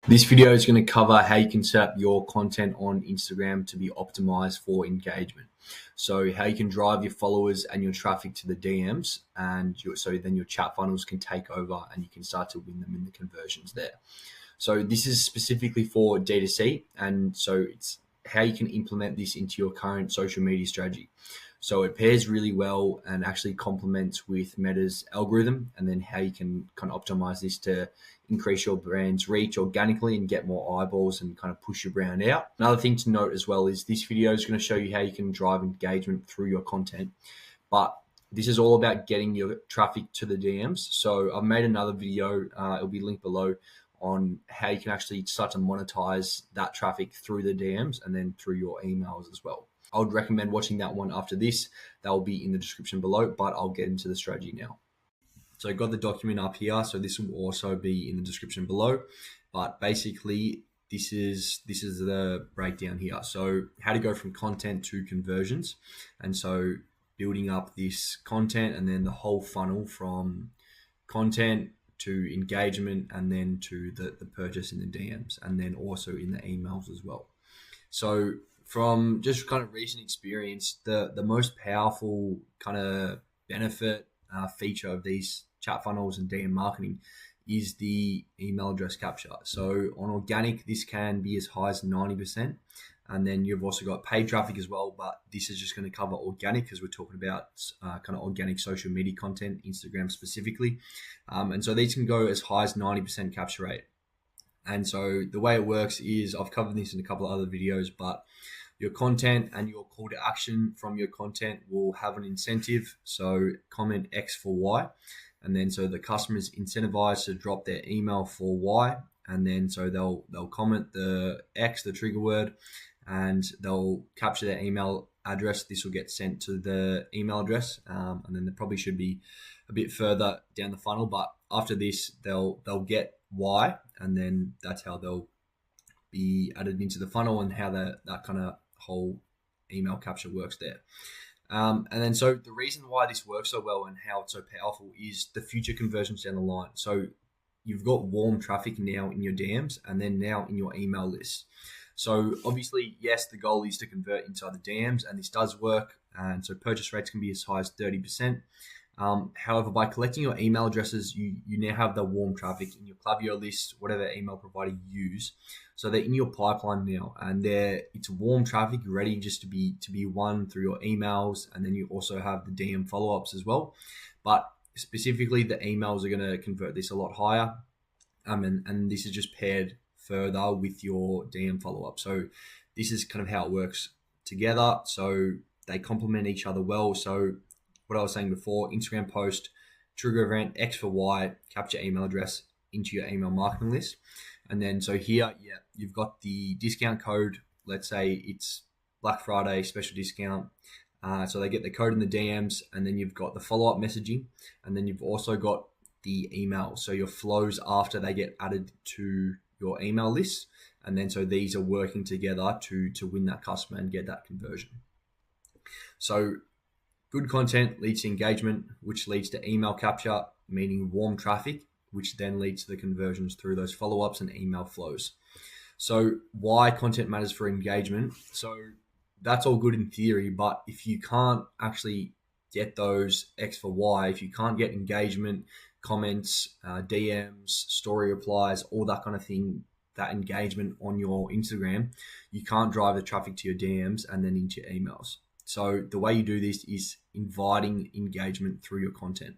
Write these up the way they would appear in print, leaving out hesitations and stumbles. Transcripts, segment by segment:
This video is going to cover how you can set up your content on Instagram to be optimized for engagement. So how you can drive your followers and your traffic to the DMs, and so then your chat funnels can take over and you can start to win them in the conversions there. So this is specifically for D2C, and so it's how you can implement this into your current social media strategy. So it pairs really well and actually complements with Meta's algorithm, and then how you can kind of optimize this to increase your brand's reach organically and get more eyeballs and kind of push your brand out. Another thing to note as well is this video is going to show you how you can drive engagement through your content, but this is all about getting your traffic to the DMs. So I've made another video, it'll be linked below, on how you can actually start to monetize that traffic through the DMs and then through your emails as well. I would recommend watching that one after this. That will be in the description below, but I'll get into the strategy now. So I got the document up here, so this will also be in the description below. But basically, this is the breakdown here. So how to go from content to conversions, and so building up this content and then the whole funnel from content to engagement and then to the purchase in the DMs and then also in the emails as well. So from just kind of recent experience, the most powerful kind of benefit feature of these chat funnels and DM marketing is the email address capture. So on organic, this can be as high as 90%. And then you've also got paid traffic as well, but this is just going to cover organic because we're talking about kind of organic social media content, Instagram specifically. And so these can go as high as 90% capture rate. And so the way it works is, I've covered this in a couple of other videos, but your content and your call to action from your content will have an incentive. So comment X for Y. And then so the customer's incentivized to drop their email for Y. And then so they'll comment the X, the trigger word, and they'll capture their email address. This will get sent to the email address. And then there probably should be a bit further down the funnel, but after this, they'll get Y, and then that's how they'll be added into the funnel and how that kind of whole email capture works there. And then so the reason why this works so well and how it's so powerful is the future conversions down the line. So you've got warm traffic now in your DMs and then now in your email list. So obviously, yes, the goal is to convert inside the DMs, and this does work. And so purchase rates can be as high as 30%. However, by collecting your email addresses, you now have the warm traffic in your Klaviyo list, whatever email provider you use. So they're in your pipeline now, and it's warm traffic ready just to be won through your emails, and then you also have the DM follow-ups as well. But specifically, the emails are going to convert this a lot higher, and this is just paired further with your DM follow-up. So this is kind of how it works together. So they complement each other well. So what I was saying before, Instagram post, trigger event, X for Y, capture email address into your email marketing list. And then so here, you've got the discount code. Let's say it's Black Friday special discount. So they get the code in the DMs, and then you've got the follow-up messaging, and then you've also got the email. So your flows after they get added to your email list. And then so these are working together to win that customer and get that conversion. So good content leads to engagement, which leads to email capture, meaning warm traffic, which then leads to the conversions through those follow-ups and email flows. So why content matters for engagement? So that's all good in theory, but if you can't actually get those X for Y, if you can't get engagement, comments, DMs, story replies, all that kind of thing, that engagement on your Instagram, you can't drive the traffic to your DMs and then into your emails. So the way you do this is inviting engagement through your content.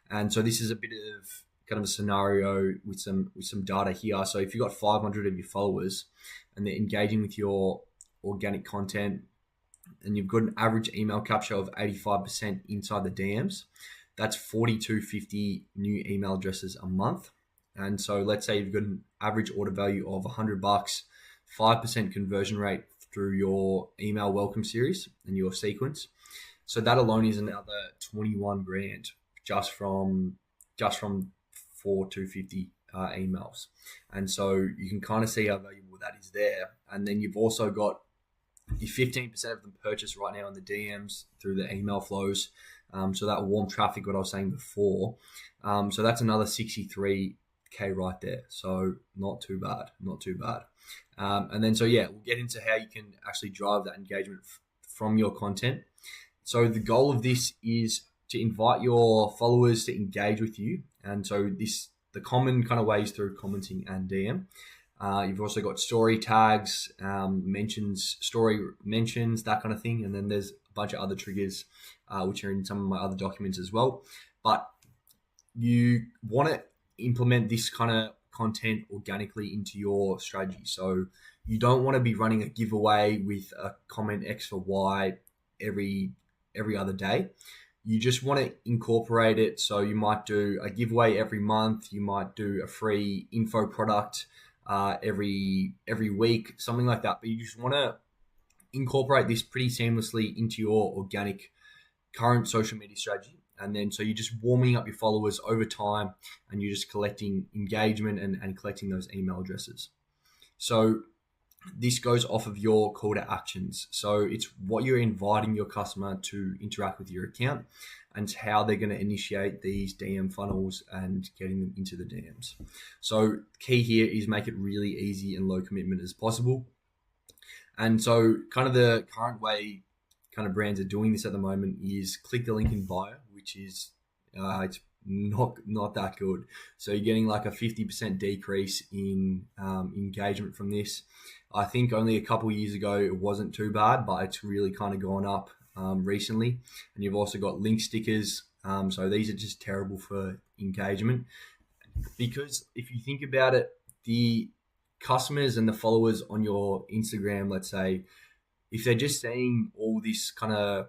And so this is a bit of kind of a scenario with some data here. So if you've got 500 of your followers and they're engaging with your organic content, and you've got an average email capture of 85% inside the DMs, that's 4,250 new email addresses a month. And so let's say you've got an average order value of $100, 5% conversion rate through your email welcome series and your sequence. So that alone is another 21 grand just from 4,250 emails. And so you can kind of see how valuable that is there. And then you've also got your 15% of them purchase right now in the DMs through the email flows. So that warm traffic, what I was saying before. So that's another 63K K right there. So not too bad, not too bad. And then, so yeah, we'll get into how you can actually drive that engagement from your content. So the goal of this is to invite your followers to engage with you. And so the common kind of ways through commenting and DM. You've also got story tags, mentions, story mentions, that kind of thing. And then there's a bunch of other triggers, which are in some of my other documents as well. But you want to implement this kind of content organically into your strategy. So you don't want to be running a giveaway with a comment X for Y every other day. You just want to incorporate it. So you might do a giveaway every month. You might do a free info product every week, something like that. But you just want to incorporate this pretty seamlessly into your organic current social media strategy. And then so you're just warming up your followers over time, and you're just collecting engagement and collecting those email addresses. So this goes off of your call to actions. So it's what you're inviting your customer to interact with your account, and how they're going to initiate these DM funnels and getting them into the DMs. So key here is make it really easy and low commitment as possible. And so kind of the current way kind of brands are doing this at the moment is click the link in bio, which is it's not that good. So you're getting like a 50% decrease in engagement from this. I think only a couple of years ago it wasn't too bad, but it's really kind of gone up recently. And you've also got link stickers. So these are just terrible for engagement, because if you think about it, the customers and the followers on your Instagram, let's say, if they're just seeing all this kind of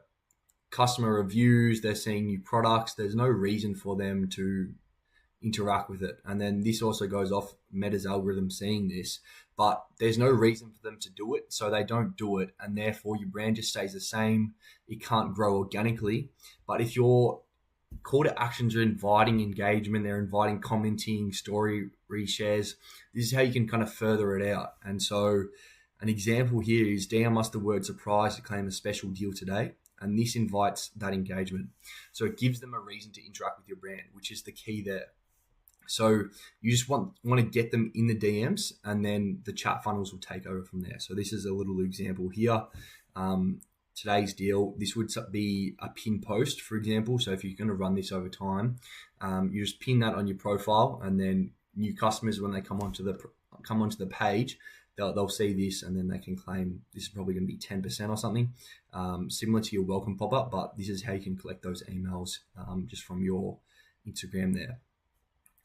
customer reviews, they're seeing new products, there's no reason for them to interact with it. And then this also goes off Meta's algorithm seeing this, but there's no reason for them to do it, so they don't do it, and therefore your brand just stays the same. It can't grow organically. But if your call to actions are inviting engagement, they're inviting commenting, story reshares, this is how you can kind of further it out. And so an example here is DM us the word surprise to claim a special deal today. And this invites that engagement. So it gives them a reason to interact with your brand, which is the key there. So you just want to get them in the DMs, and then the chat funnels will take over from there. So this is a little example here. Today's deal, this would be a pin post, for example. So if you're going to run this over time, you just pin that on your profile, and then new customers, when they come onto the page, they'll see this, and then they can claim this is probably going to be 10% or something, similar to your welcome pop-up. But this is how you can collect those emails just from your Instagram there.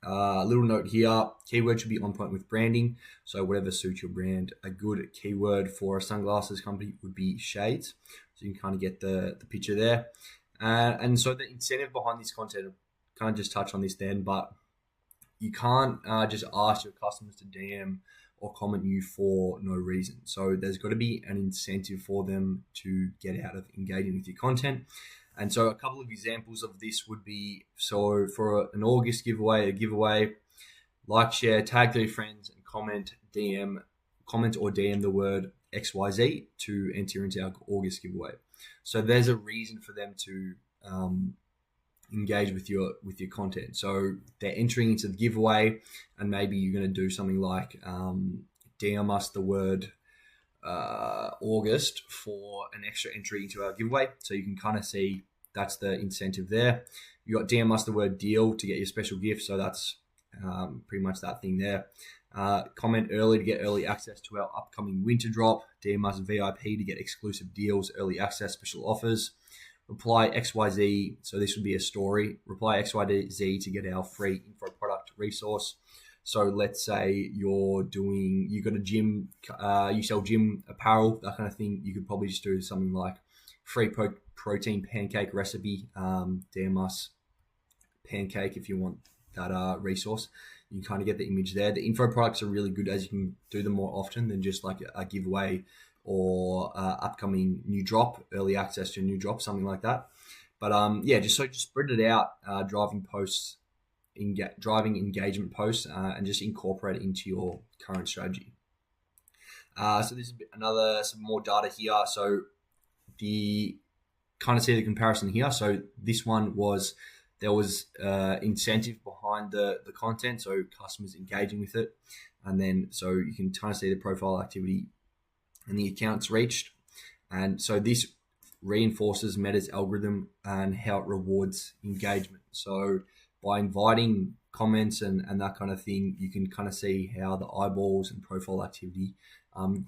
Little note here, keyword should be on point with branding. So whatever suits your brand. A good keyword for a sunglasses company would be shades. So you can kind of get the picture there. And so the incentive behind this content, I'll kind of just touch on this then, but you can't just ask your customers to DM or comment you for no reason. So there's got to be an incentive for them to get out of engaging with your content. And so a couple of examples of this would be, so for an August giveaway, like, share, tag 3 friends, and comment or DM the word XYZ to enter into our August giveaway. So there's a reason for them to engage with your content. So they're entering into the giveaway, and maybe you're going to do something like DM us the word August for an extra entry into our giveaway. So you can kind of see that's the incentive there. You got DM us the word deal to get your special gift. So that's pretty much that thing there. Comment early to get early access to our upcoming winter drop. DM us VIP to get exclusive deals, early access, special offers. Reply XYZ, so this would be a story. Reply XYZ to get our free info product resource. So let's say you've got a gym, you sell gym apparel, that kind of thing. You could probably just do something like free protein pancake recipe. DM us pancake if you want that resource. You can kind of get the image there. The info products are really good, as you can do them more often than just like a giveaway or upcoming new drop, early access to a new drop, something like that. But just spread it out, driving engagement posts, and just incorporate it into your current strategy. So this is some more data here. So the kind of see the comparison here. So this one was there was incentive behind the content, so customers engaging with it, and then so you can kind of see the profile activity and the accounts reached, and so this reinforces Meta's algorithm and how it rewards engagement. So by inviting comments and that kind of thing, you can kind of see how the eyeballs and profile activity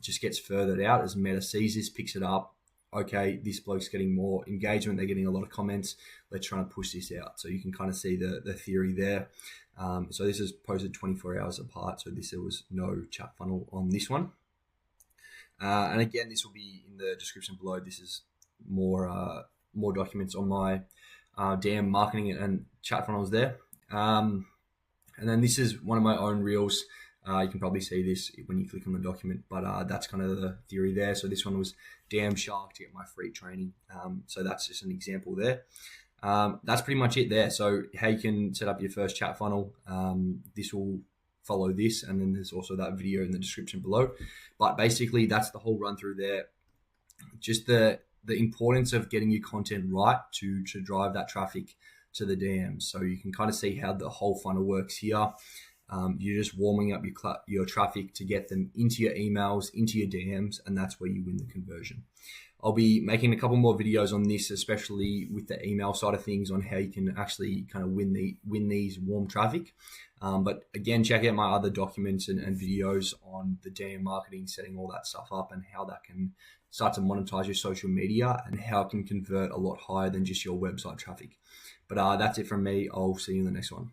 just gets furthered out as Meta sees this, picks it up. Okay, this bloke's getting more engagement. They're getting a lot of comments. Let's try and push this out. So you can kind of see the theory there. So this is posted 24 hours apart. So there was no chat funnel on this one. And again, this will be in the description below. This is more documents on my DM marketing and chat funnels there. And then this is one of my own reels. You can probably see this when you click on the document, but that's kind of the theory there. So this one was DM Shark to get my free training. So that's just an example there. That's pretty much it there. So how you can set up your first chat funnel. This will follow this, and then there's also that video in the description below. But basically, that's the whole run through there. Just the importance of getting your content right to drive that traffic to the DMs. So you can kind of see how the whole funnel works here. You're just warming up your traffic to get them into your emails, into your DMs, and that's where you win the conversion. I'll be making a couple more videos on this, especially with the email side of things, on how you can actually kind of win these warm traffic. But again, check out my other documents and videos on the DM marketing, setting all that stuff up, and how that can start to monetize your social media and how it can convert a lot higher than just your website traffic. But that's it from me. I'll see you in the next one.